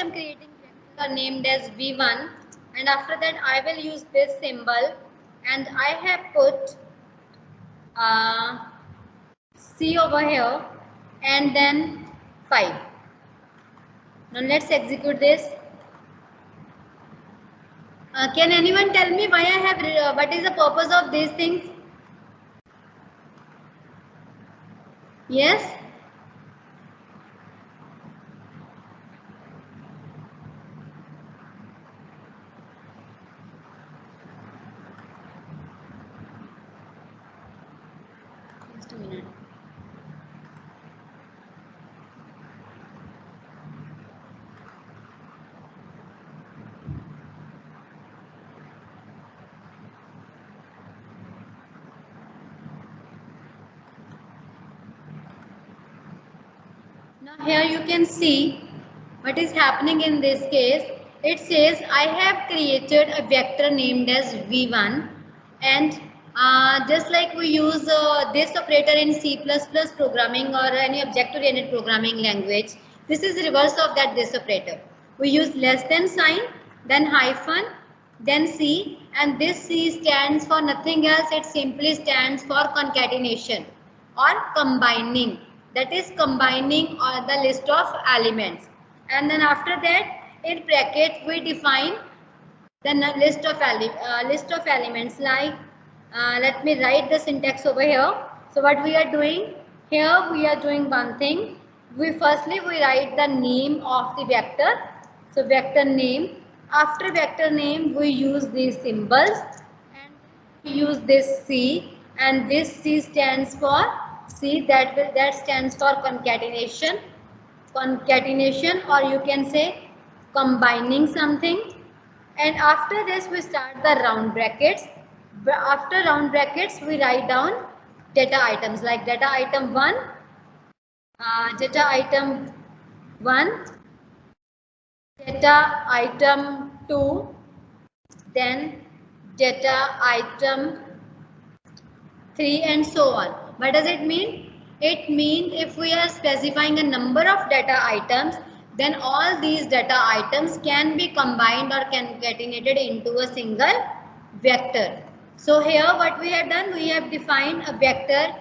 am creating vector named as v1, and after that I will use this symbol, and I have put C over here and then 5. Now let's execute this. Can anyone tell me why I have what is the purpose of these things? Yes? Just a minute. Now here you can see what is happening in this case. It says I have created a vector named as v1, and just like we use this operator in C++ programming or any object-oriented programming language, this is reverse of that this operator. We use less than sign, then hyphen, then C, and this C stands for nothing else. It simply stands for concatenation or combining. That is combining the list of elements, and then after that in bracket we define the list of elements. Like let me write the syntax over here. So what we are doing here, we are doing one thing. We write the name of the vector. So vector name. After vector name we use these symbols, and we use this C, and this C stands for C, that stands for concatenation, or you can say combining something. And after this we start the round brackets. After round brackets we write down data items, like data item 1, data item 1, data item 2, then data item 3, and so on. What does it mean? It means if we are specifying a number of data items, then all these data items can be combined or concatenated into a single vector. So here what we have done, we have defined a vector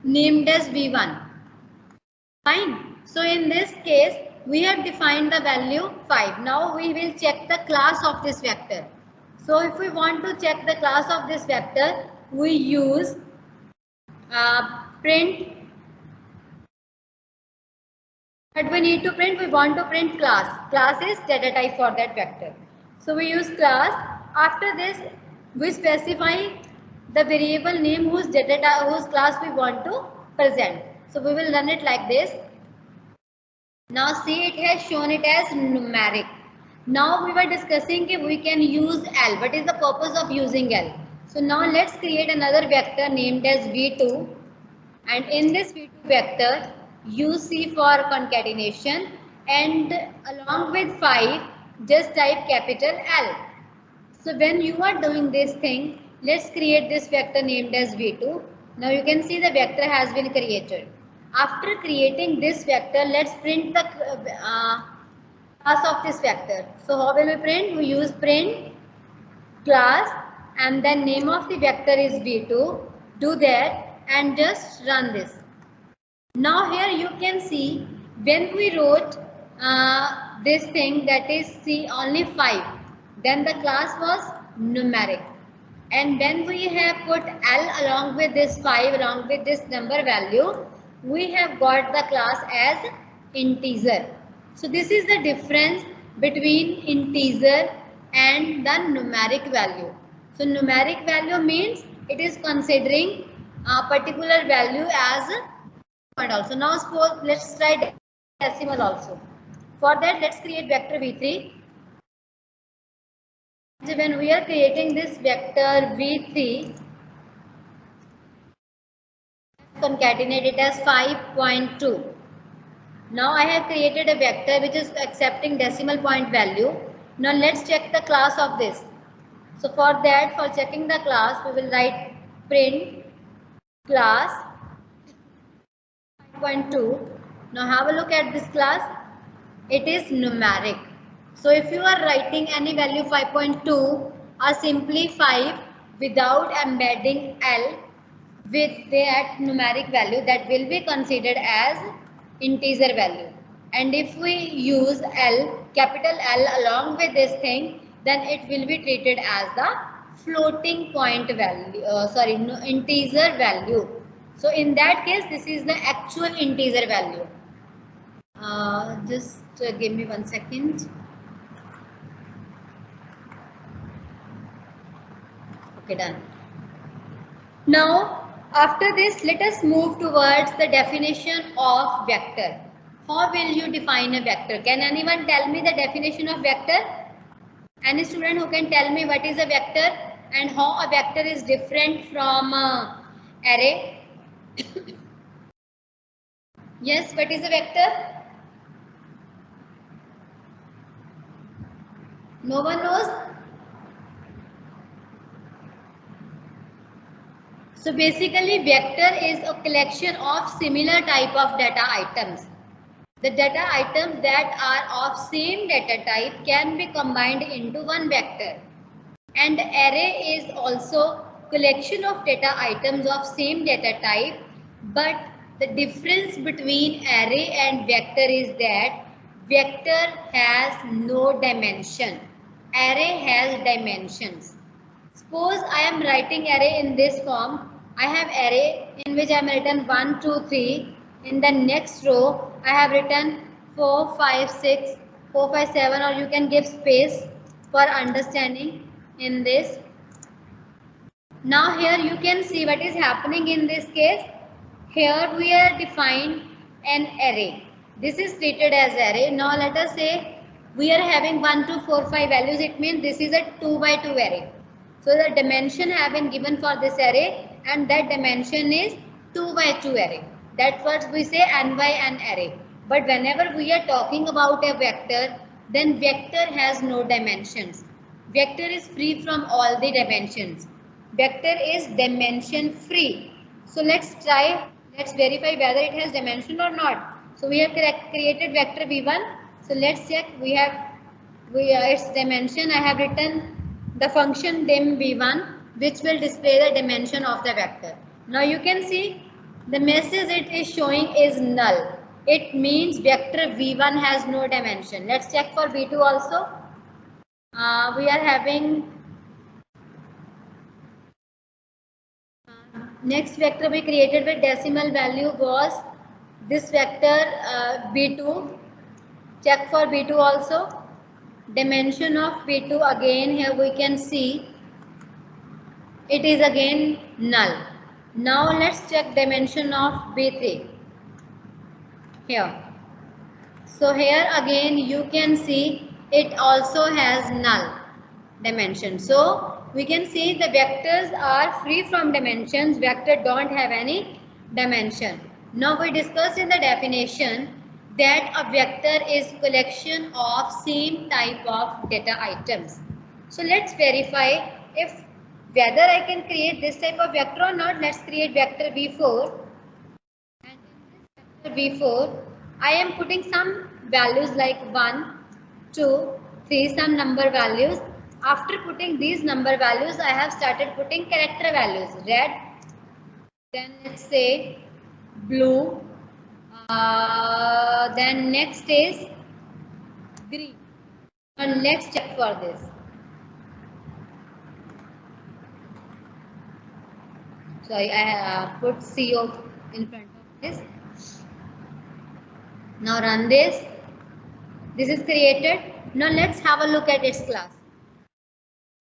named as v1. Fine. So in this case we have defined the value 5. Now we will check the class of this vector. So if we want to check the class of this vector, we use print. But we need to print, we want to print class. Class is data type for that vector. So we use class. After this we specify the variable name whose class we want to present. So we will run it like this. Now see, it has shown it as numeric. Now we were discussing if we can use L. What is the purpose of using L? So now let's create another vector named as v2, and in this v2 vector use C for concatenation, and along with 5 just type capital L. So when you are doing this thing, let's create this vector named as v2. Now you can see the vector has been created. After creating this vector, let's print the class of this vector. So how will we print? We use print class, and then name of the vector is v2. Do that and just run this. Now here you can see when we wrote this thing, that is C only 5, then the class was numeric, and when we have put L along with this 5 along with this number value, we have got the class as integer. So this is the difference between integer and the numeric value. So numeric value means it is considering a particular value as also. Now suppose let's try decimal also. For that let's create vector v3. When we are creating this vector v3, concatenate it as 5.2. Now I have created a vector which is accepting decimal point value. Now let's check the class of this. So for that, for checking the class, we will write print class 5.2. Now have a look at this class. It is numeric. So if you are writing any value 5.2 or simply 5 without embedding L with that numeric value, that will be considered as integer value. And if we use L, capital L along with this thing, then it will be treated as the floating point value, integer value. So in that case, this is the actual integer value. Just give me 1 second. Okay, done. Now, after this, let us move towards the definition of vector. How will you define a vector? Can anyone tell me the definition of vector? Any student who can tell me what is a vector and how a vector is different from array? Yes, what is a vector? No one knows? So basically, vector is a collection of similar type of data items. The data items that are of same data type can be combined into one vector. And array is also collection of data items of same data type, but the difference between array and vector is that vector has no dimension. Array has dimensions. Suppose I am writing array in this form. I have array in which I am written 1, 2, 3. In the next row, I have written 4, 5, 6, 4, 5, 7, or you can give space for understanding in this. Now here you can see what is happening in this case. Here we are defined an array. This is treated as array. Now let us say we are having 1, 2, 4, 5 values. It means this is a 2 by 2 array. So the dimension have been given for this array, and that dimension is 2 by 2 array. That's what we say n by n array. But whenever we are talking about a vector, then vector has no dimensions. Vector is free from all the dimensions. Vector is dimension free. So let's verify whether it has dimension or not. So we have created vector v1. So let's check. Its dimension. I have written the function dim v1, which will display the dimension of the vector. Now you can see the message it is showing is null. It means vector v1 has no dimension. Let's check for v2 also. We are having next vector we created with decimal value was this vector b2. Check for b2 also. Dimension of b2 again here we can see it is again null. Now let's check dimension of b3 here. So here again you can see it also has null dimension. So we can see the vectors are free from dimensions. Vector don't have any dimension. Now we discussed in the definition that a vector is collection of same type of data items. So let's verify if whether I can create this type of vector or not. Let's create vector v4, and in this vector v4 I am putting some values like 1, 2, 3, some number values. After putting these number values, I have started putting character values. Red, then let's say blue, then next is green. And let's check for this. Sorry, I put CO in front of this. Now run this. This is created. Now let's have a look at its class.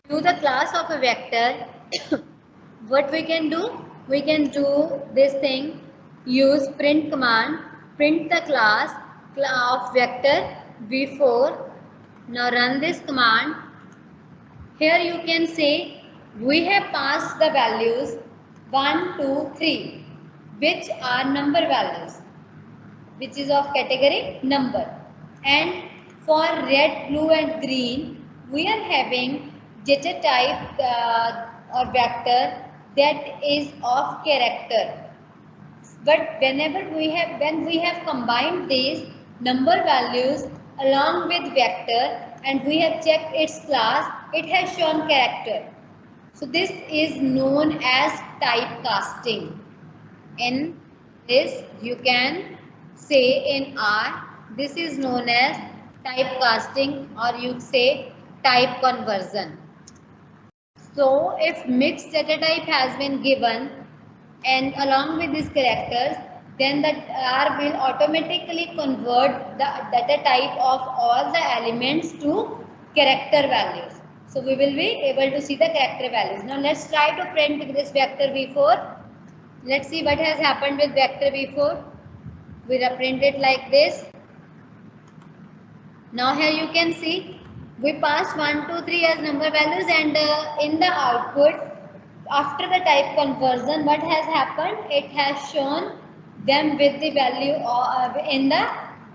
To the class of a vector, what we can do? We can do this thing. Use print command. Print the class of vector v4. Now run this command. Here you can say we have passed the values 1, 2, 3, which are number values, which is of category number. And for red, blue and green, we are having data type or vector that is of character. But when we have combined these number values along with vector and we have checked its class, it has shown character. So this is known as typecasting. In this you can say in R, this is known as typecasting or you say type conversion. So if mixed data type has been given and along with these characters, then the R will automatically convert the data type of all the elements to character values. So we will be able to see the character values. Now let's try to print this vector v4. Let's see what has happened with vector v4. We print it like this. Now here you can see we passed 1, 2, 3 as number values and in the output after the type conversion what has happened, it has shown them with the value in the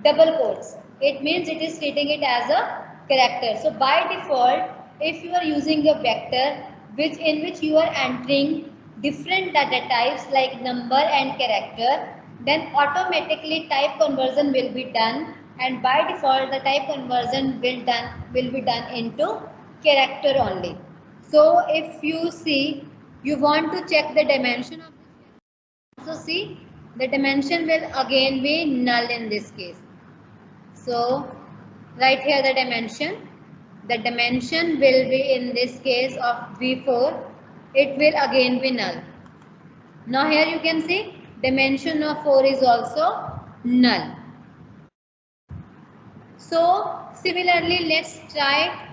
double quotes. It means it is treating it as a character. So by default if you are using a vector in which you are entering different data types like number and character, then automatically type conversion will be done and by default the type conversion will be done into character only. So if you see you want to check the dimension of this, so see the dimension will again be null in this case. So right here the dimension will be in this case of v4, it will again be null. Now here you can see dimension of 4 is also null. So similarly let's try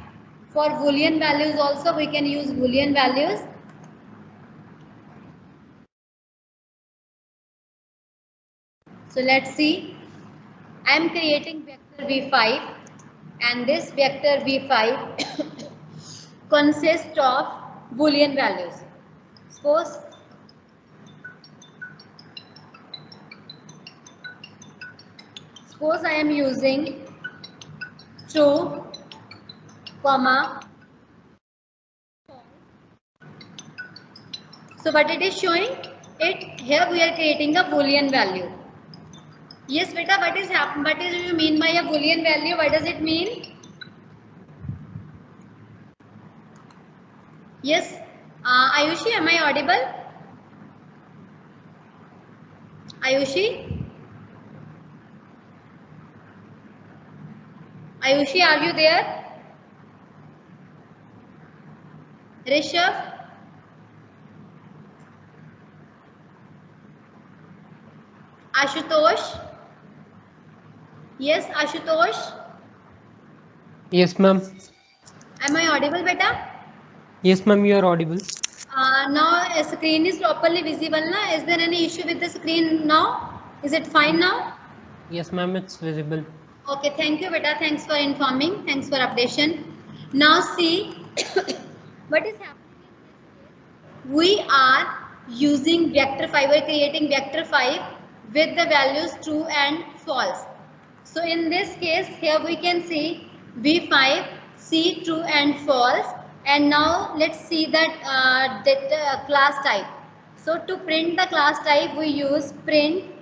for Boolean values also, we can use Boolean values. So let's see, I am creating vector v5 and this vector v5 consists of Boolean values. Suppose I am using true, comma. So what it is showing? It here we are creating a Boolean value. Yes, beta, what is happening? What do you mean by a Boolean value? What does it mean? Yes, Ayushi, am I audible? Ayushi? Ayushi, are you there? Rishabh? Ashutosh? Yes, Ashutosh? Yes, ma'am. Am I audible, beta? Yes, ma'am, you are audible. Now screen is properly visible, na? Is there any issue with the screen now? Is it fine now? Yes, ma'am, it's visible. Okay, thank you, beta. Thanks for informing. Thanks for updation. Now see what is happening in this case. We are using vector 5. We are creating vector 5 with the values true and false. So in this case, here we can see v5, see true and false. And now let's see that class type. So to print the class type, we use print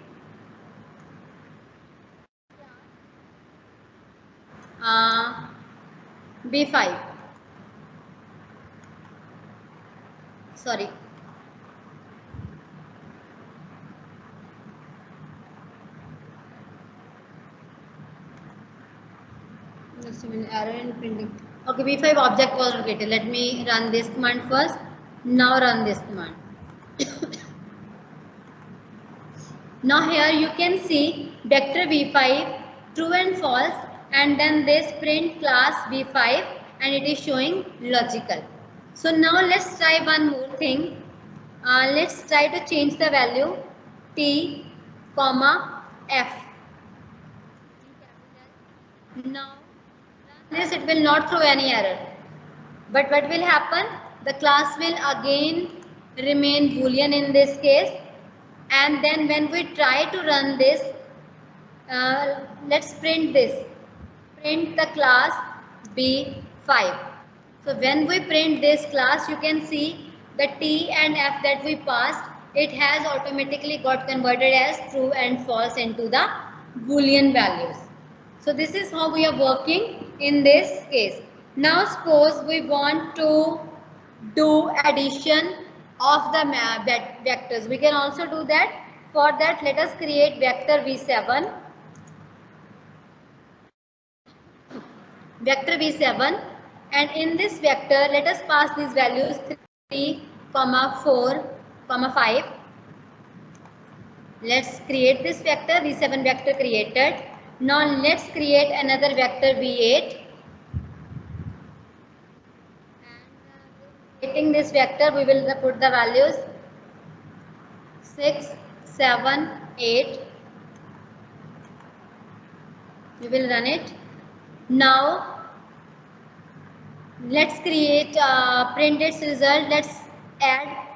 v5. Sorry. Just a minute, error in printing. Okay, v5 object was located. Let me run this command first. Now run this command. Now here you can see vector v5 true and false and then this print class v5 and it is showing logical. So now let's try one more thing. Let's try to change the value t, comma, f. Now this it will not throw any error. But what will happen? The class will again remain Boolean in this case. And then when we try to run this, let's print this. Print the class b5. So when we print this class, you can see the t and f that we passed, it has automatically got converted as true and false into the Boolean values. So this is how we are working in this case. Now suppose we want to do addition of the vectors. We can also do that. For that, let us create vector v7. Vector v7, and in this vector let us pass these values 3, 4, 5. Let's create this vector, v7 vector created. Now let's create another vector v8. Creating this vector, we will put the values 6, 7, 8. We will run it. Now let's create print its result. Let's add.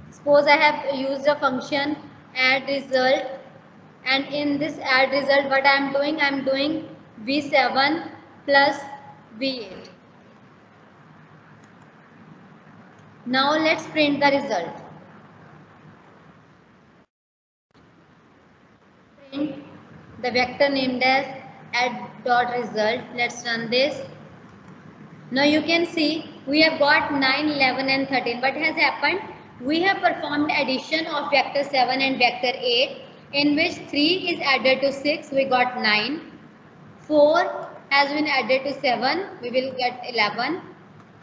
Suppose I have used a function add result, and in this add result what I am doing v7 plus v8. Now let's print the result. Print the vector named as add.result. Let's run this. Now you can see we have got 9, 11 and 13. What has happened? We have performed addition of vector 7 and vector 8, in which 3 is added to 6, we got 9. 4 has been added to 7, we will get 11.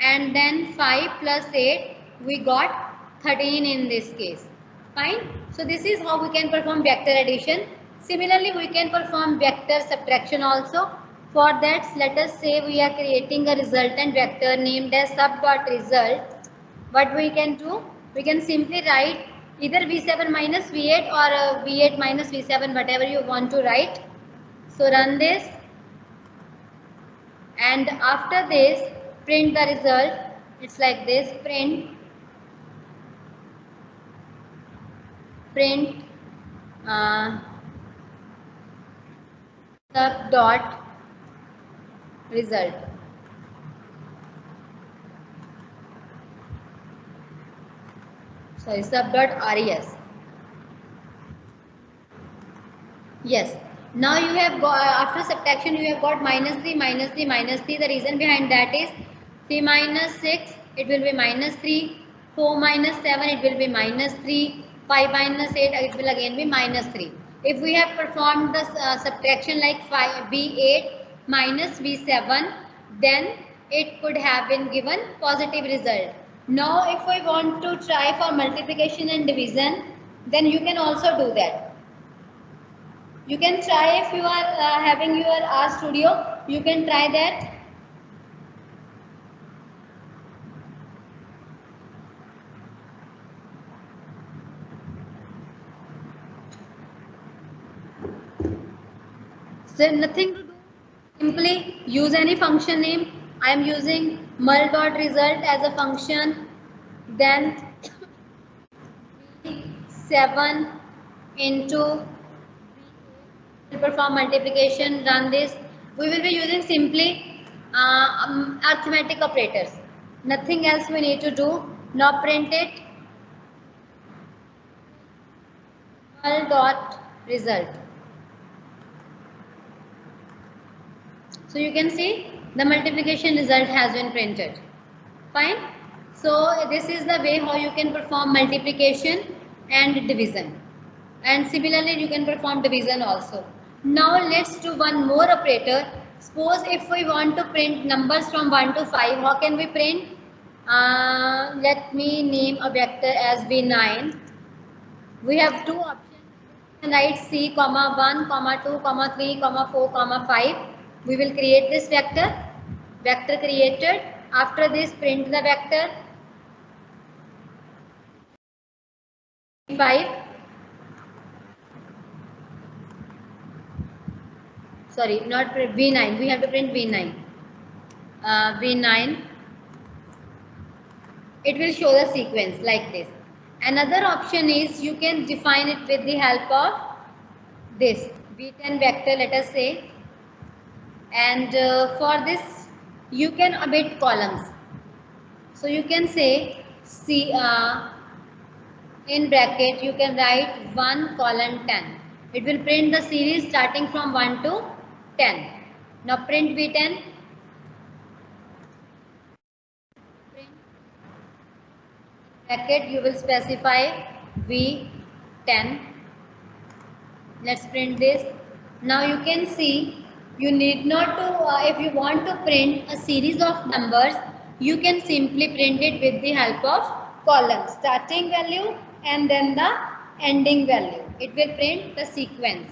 And then 5 plus 8, we got 13 in this case. Fine. So this is how we can perform vector addition. Similarly, we can perform vector subtraction also. For that, let us say we are creating a resultant vector named as sub.result. What we can do? We can simply write either v7 minus v8 or v8 minus v7, whatever you want to write. So run this, and after this print the result. It's like this: print sub dot result. Sorry, sub dot res. Yes. Now you have got, after subtraction you have got minus 3, minus 3, minus 3. The reason behind that is 3 minus 6, it will be minus 3. 4 minus 7, it will be minus 3. 5 minus 8, it will again be minus 3. If we have performed the subtraction like v8 minus v7, then it could have been given positive result. Now if we want to try for multiplication and division, then you can also do that. You can try if you are having your RStudio, you can try that. So nothing to do, simply use any function name. I am using mul.result as a function, then 7 into perform multiplication, run this. We will be using simply arithmetic operators. Nothing else we need to do. Now print it mul.result. So you can see the multiplication result has been printed. Fine. So this is the way how you can perform multiplication and division. And similarly you can perform division also. Now let's do one more operator. Suppose if we want to print numbers from 1 to 5, how can we print? Let me name a vector as v9. We have two options. You can write c, 1, 2, 3, 4, 5. We will create this vector. Vector created. After this, print the vector 5. Sorry, not v9. We have to print v9. v9. It will show the sequence like this. Another option is you can define it with the help of this v10 vector, let us say. And for this, you can omit columns. So you can say C in bracket, you can write 1 colon 10. It will print the series starting from 1 to 10. Now print V10. Bracket you will specify V10. Let's print this. Now you can see you need not to if you want to print a series of numbers, you can simply print it with the help of columns, starting value and then the ending value. It will print the sequence.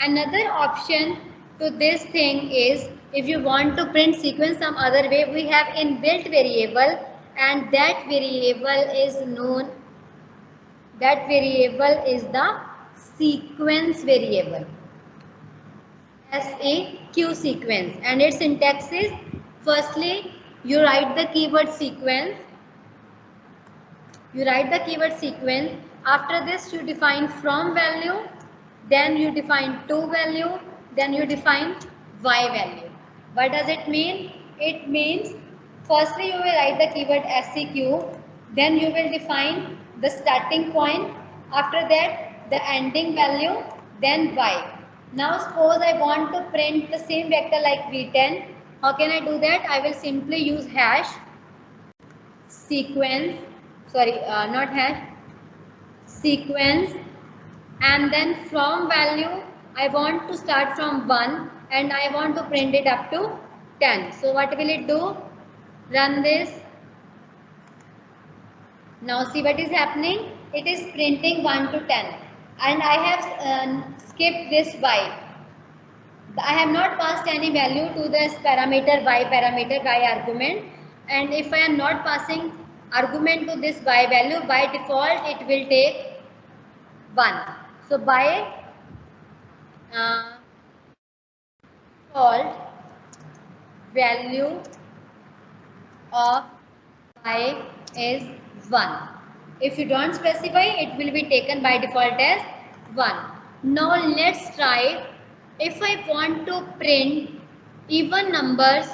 Another option to this thing is if you want to print sequence some other way, we have inbuilt variable, and that variable is known, that variable is the sequence variable, SAQ sequence, and its syntax is firstly you write the keyword sequence, after this you define from value, then you define to value, then you define y value. What does it mean? It means firstly you will write the keyword SCQ, then you will define the starting point, after that the ending value, then y. Now suppose I want to print the same vector like V10. How can I do that? I will simply use hash sequence, not hash, sequence, and then from value I want to start from 1 and I want to print it up to 10. So what will it do? Run this. Now see what is happening. It is printing 1 to 10 and I have skipped this y. I have not passed any value to this parameter y argument, and if I am not passing argument to this y value, by default it will take 1. So by default value of y is 1. If you don't specify, it will be taken by default as 1. Now let's try if I want to print even numbers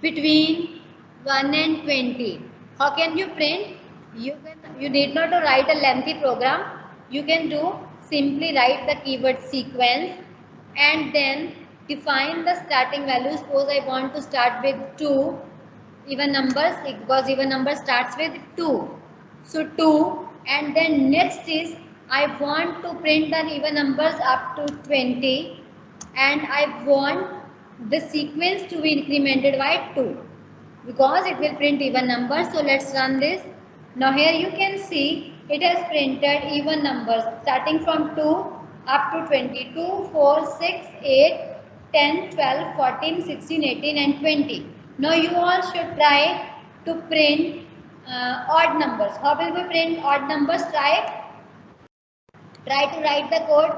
between 1 and 20. How can you print? You need not to write a lengthy program. You can do simply write the keyword sequence and then define the starting value. Suppose I want to start with 2 even numbers, because even number starts with 2. So 2, and then next is I want to print the even numbers up to 20 and I want the sequence to be incremented by 2 because it will print even numbers. So let's run this. Now here you can see it has printed even numbers starting from 2 up to 20. 2, 4, 6, 8, 10, 12, 14, 16, 18 and 20. Now you all should try to print odd numbers. How will we print odd numbers? Try to write the code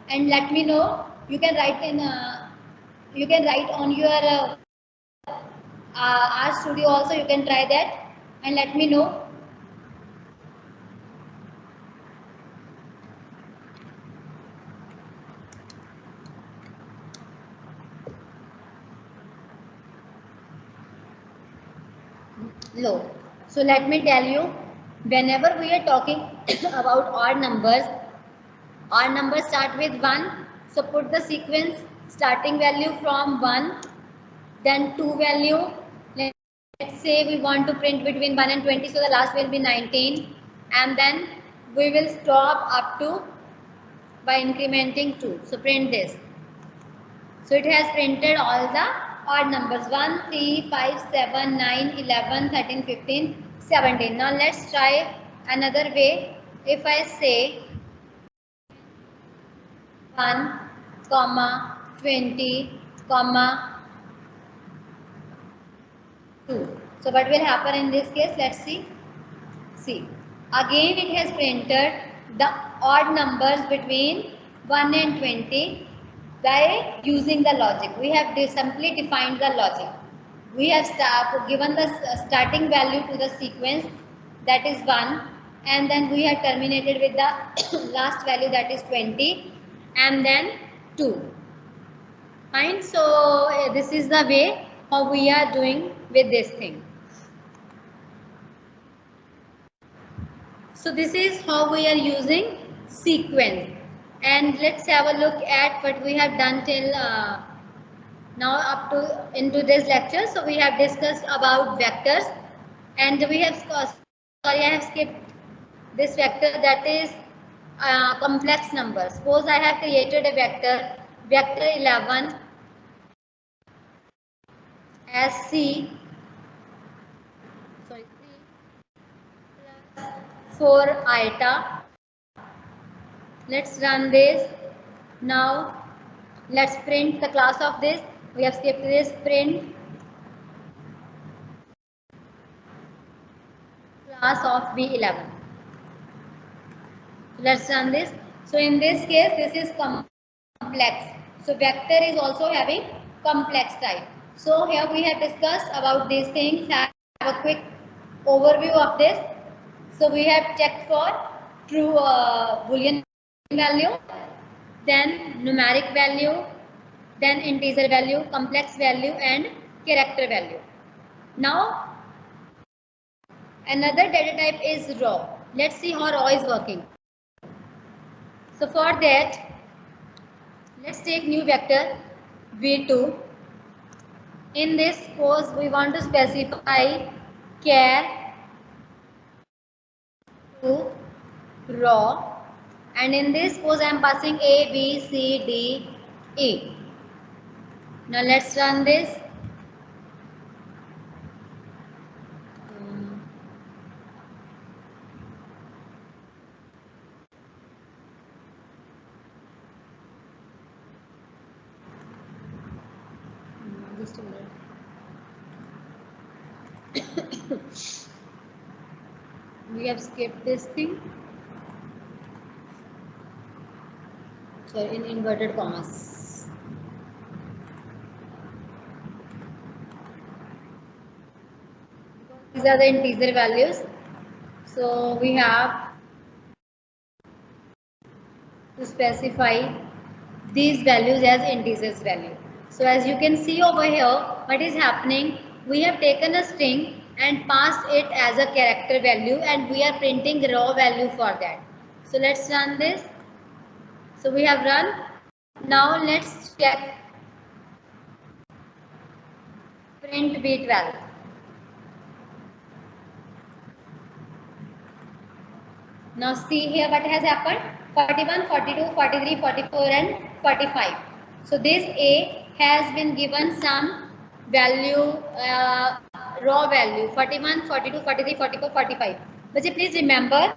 and let me know. You can write in on your RStudio also. You can try that and let me know. Low. So let me tell you, whenever we are talking about odd numbers start with 1. So put the sequence starting value from 1, then 2 value. Let's say we want to print between 1 and 20, so the last will be 19, and then we will stop up to by incrementing 2. So print this. So it has printed all the odd numbers 1, 3, 5, 7, 9, 11, 13, 15, 17. Now let's try another way. If I say 1, 20, 2. So what will happen in this case? Let's see. See, again it has printed the odd numbers between 1 and 20 by using the logic. We have simply defined the logic. We have given the starting value to the sequence, that is 1, and then we have terminated with the last value, that is 20, and then 2. Fine. So this is the way how we are doing with this thing. So this is how we are using sequence. And let's have a look at what we have done till now up to into this lecture. So we have discussed about vectors, and we have sorry, I have skipped this vector, that is complex numbers. Suppose I have created a vector 11 as C, sorry, 3 plus 4 iota. Let's run this. Now let's print the class of this. We have skipped this. Print class of B11. Let's run this. So in this case, this is complex. So vector is also having complex type. So here we have discussed about these things. Have a quick overview of this. So we have checked for true Boolean value, then numeric value, then integer value, complex value, and character value. Now another data type is raw. Let's see how raw is working. So for that, let's take new vector v2. In this suppose we want to specify char to raw, and in this suppose I am passing A, B, C, D, E. Now let's run this. Just a minute. We have skipped this thing. Sorry, in inverted commas. These are the integer values. So we have to specify these values as integers value. So as you can see over here, what is happening, we have taken a string and passed it as a character value, and we are printing raw value for that. So let's run this. So we have run. Now let's check print B12. Now see here what has happened. 41, 42, 43, 44 and 45. So this A has been given some value, raw value 41, 42, 43, 44, 45. But please remember,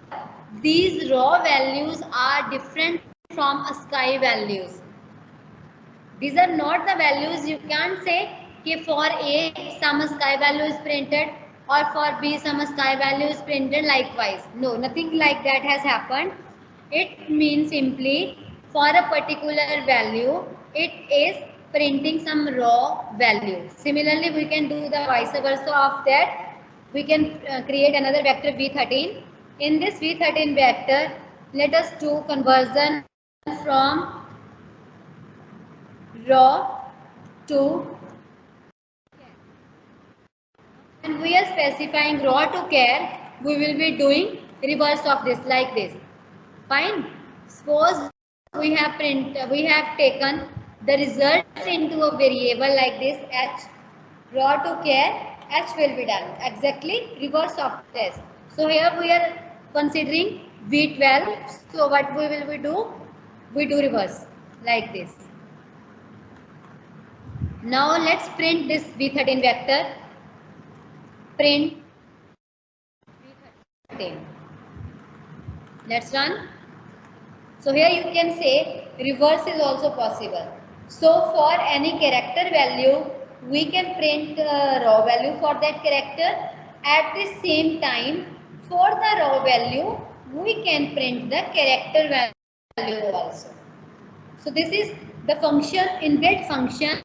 these raw values are different from ASCII values. These are not the values. You can't say कि for A some ASCII value is printed or for B some ASCII value is printed likewise. No, nothing like that has happened. It means simply for a particular value, it is printing some raw value. Similarly, we can do the vice versa of that. We can create another vector V13. In this V13 vector, let us do conversion from raw to, and we are specifying raw to char, we will be doing reverse of this like this. Fine. Suppose we have taken the result into a variable like this h, raw to char, h will be done exactly reverse of this. So here we are considering v12. So what we will do? We do reverse like this. Now let's print this v13 vector. Print v13. Let's run. So here you can say reverse is also possible. So for any character value, we can print the raw value for that character. At the same time, for the raw value, we can print the character value also. So this is the function, inbuilt function,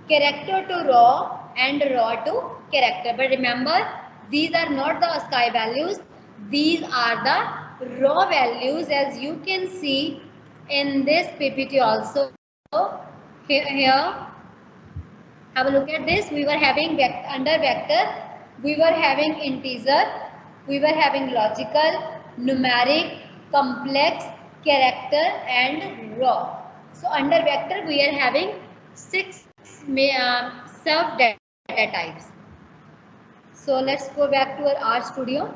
character to raw and raw to character. But remember, these are not the ASCII values. These are the raw values, as you can see in this PPT also. Here, have a look at this. We were having under vector, we were having integer, we were having logical, numeric, complex, character and raw. So under vector we are having 6 sub data types. So let's go back to our R Studio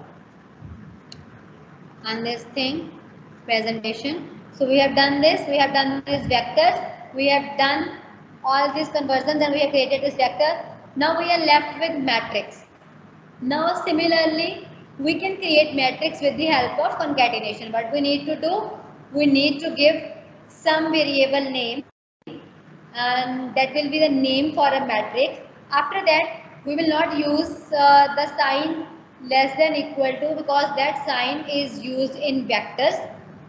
and this thing presentation. So we have done this, vectors, we have done all these conversions and we have created this vector. Now we are left with matrix. Now similarly we can create matrix with the help of concatenation. What we need to do, we need to give some variable name and that will be the name for a matrix. After that we will not use the sign less than equal to, because that sign is used in vectors,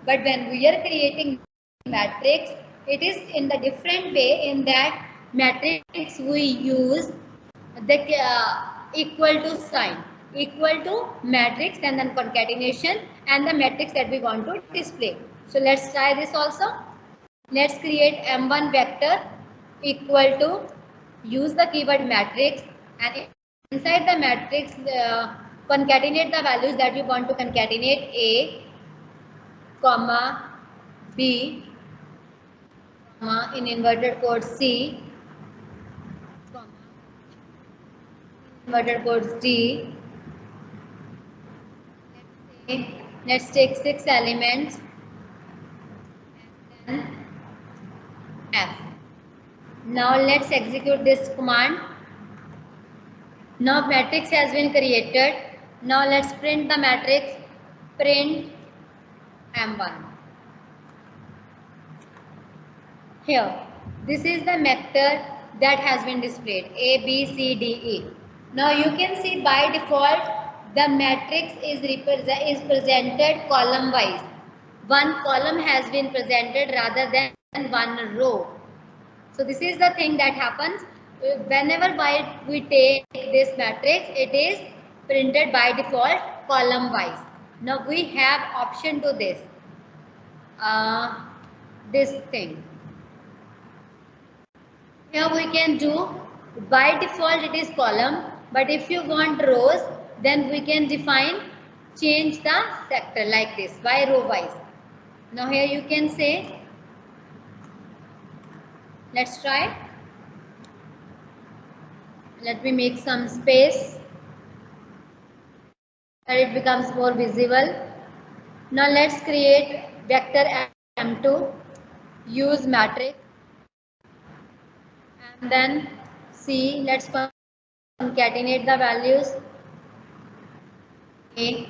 but when we are creating matrix it is in the different way. In that matrix we use the equal to sign, equal to matrix and then concatenation and the matrix that we want to display. So let's try this also. Let's create M1 vector equal to, use the keyword matrix, and inside the matrix concatenate the values that you want to concatenate: A, comma, B, comma, in inverted code C, comma, inverted codes D. Let's take 6 elements and then F. Now let's execute this command. Now matrix has been created. Now let's print the matrix. Print M1. Here, this is the vector that has been displayed: A, B, C, D, E. Now you can see by default the matrix is presented column wise. One column has been presented rather than one row. So this is the thing that happens whenever we take this matrix. It is printed by default column wise. Now we have option to this thing. Here we can do, by default it is column, but if you want rows then we can define, change the sector like this by row wise. Now here you can say, let's try. Let me make some space and it becomes more visible. Now let's create vector M2, use matrix and then C. Let's concatenate the values: A,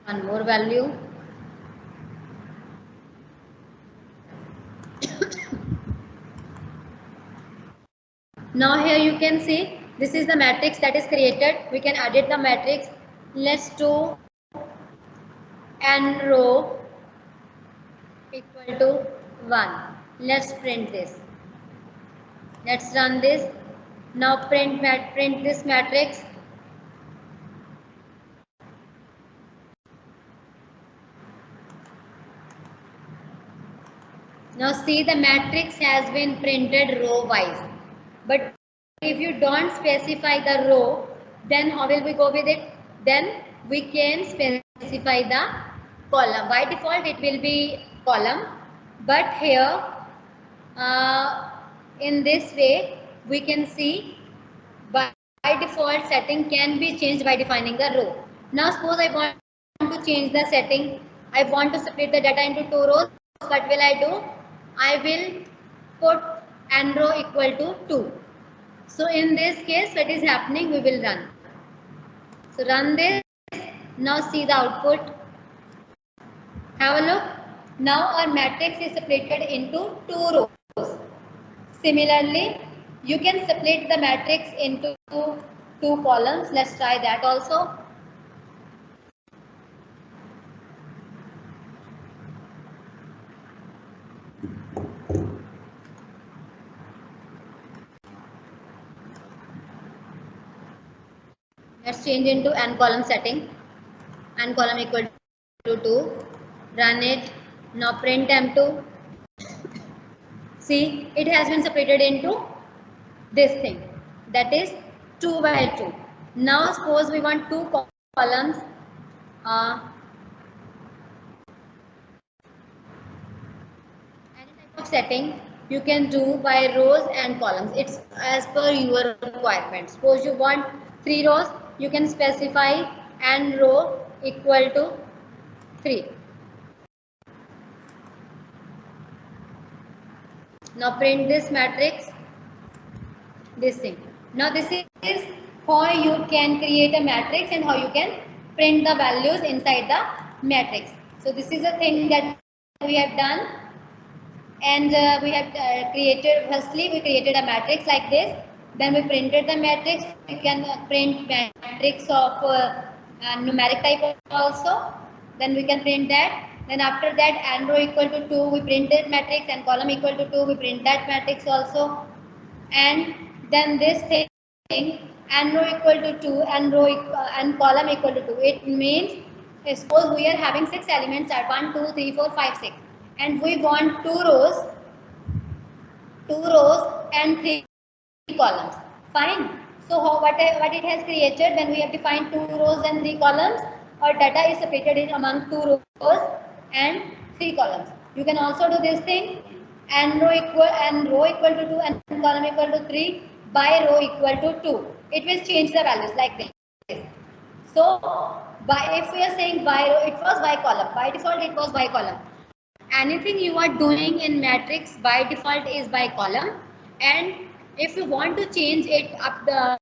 one more value. Now here you can see this is the matrix that is created. We can edit the matrix. Let's do n row equal to 1. Let's print this. Let's run this. Now print this matrix. Now see, the matrix has been printed row wise, but if you don't specify the row, then how will we go with it? Then we can specify the column. By default it will be column, but here in this way we can see by default setting can be changed by defining the row. Now suppose I want to change the setting. I want to split the data into 2 rows. What will I do? I will put n row equal to 2. So in this case what is happening, we will run. So run this. Now see the output. Have a look. Now our matrix is split into 2 rows. Similarly, you can split the matrix into 2 columns. Let's try that also. Let's change into n column setting. and column equal to 2. Run it. Now print M2. See, it has been separated into this thing, that is 2 by 2. Now suppose we want two columns. Any type of setting you can do by rows and columns. It's as per your requirement. Suppose you want 3 rows, you can specify and row equal to 3. Now print this matrix, this thing. Now this is how you can create a matrix and how you can print the values inside the matrix. So this is a thing that we have done, and we have created, firstly we created a matrix like this, then we printed the matrix. We can print matrix of numeric type also, then we can print that. Then after that, and row equal to 2, we printed matrix, and column equal to 2, we print that matrix also. And then this thing, and row equal to 2 and row and column equal to 2. It means, suppose we are having 6 elements at 1, 2, 3, 4, 5, 6, and we want 2 rows and 3 columns. Fine. So what it has created, then we have defined 2 rows and 3 columns. Our data is separated in among 2 rows and 3 columns. You can also do this thing, and row equal to 2 and column equal to 3 by row equal to 2. It will change the values like this. So if we are saying by row, it was by column. By default it was by column. Anything you are doing in matrix by default is by column, and if you want to change it up the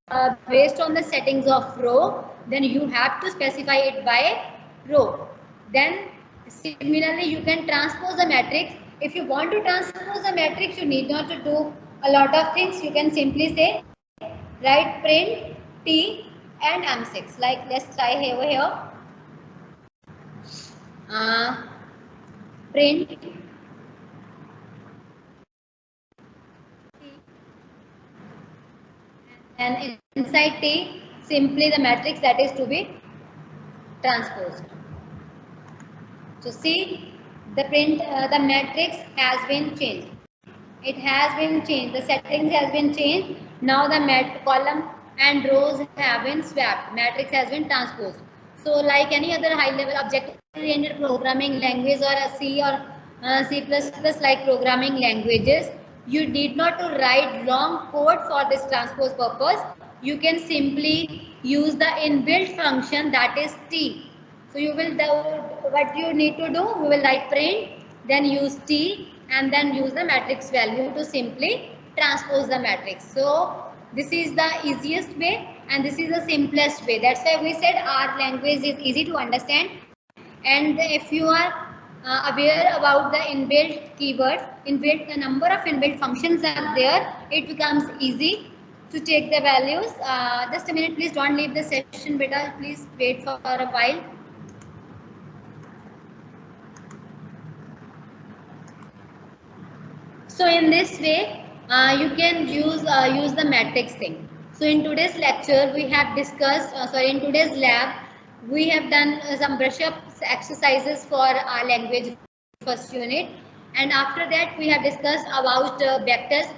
based on the settings of row, then you have to specify it by row. Then similarly you can transpose the matrix. If you want to transpose the matrix, you need not to do a lot of things. You can simply say write print T and M6. Like let's try over here. Print T and inside T simply the matrix that is to be transposed. So see, the matrix has been changed. It has been changed. The settings has been changed. Now the column and rows have been swapped. Matrix has been transposed. So like any other high-level object-oriented programming language or a C or C++ like programming languages, you need not to write long code for this transpose purpose. You can simply use the inbuilt function, that is T. So you will do what you need to do. You will write print, then use T, and then use the matrix value to simply transpose the matrix. So this is the easiest way and this is the simplest way. That's why we said our language is easy to understand. And if you are aware about the inbuilt keywords, the number of inbuilt functions are there, it becomes easy to take the values. Just a minute, please don't leave the session, beta. Please wait for a while. So in this way, you can use the matrix thing. So in today's lecture, we have discussed, in today's lab, we have done some brush up exercises for our language first unit. And after that, we have discussed about vectors,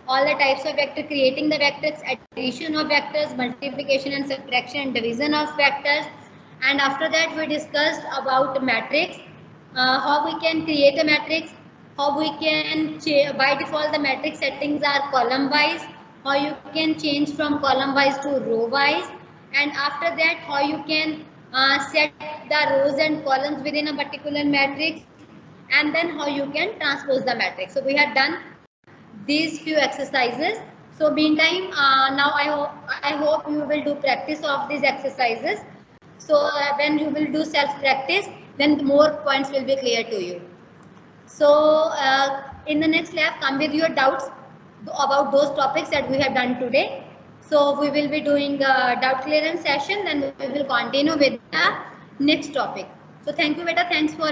all the types of vector, creating the vectors, addition of vectors, multiplication and subtraction and division of vectors. And after that, we discussed about matrix, how we can create a matrix, how we can by default the matrix settings are column wise, how you can change from column wise to row wise, and after that how you can set the rows and columns within a particular matrix, and then how you can transpose the matrix. So we have done these few exercises. So meantime, now I hope you will do practice of these exercises. So when you will do self practice, then more points will be clear to you. So in the next lab, come with your doubts about those topics that we have done today. So we will be doing a doubt clearance session, then we will continue with the next topic. So thank you, beta. Thanks for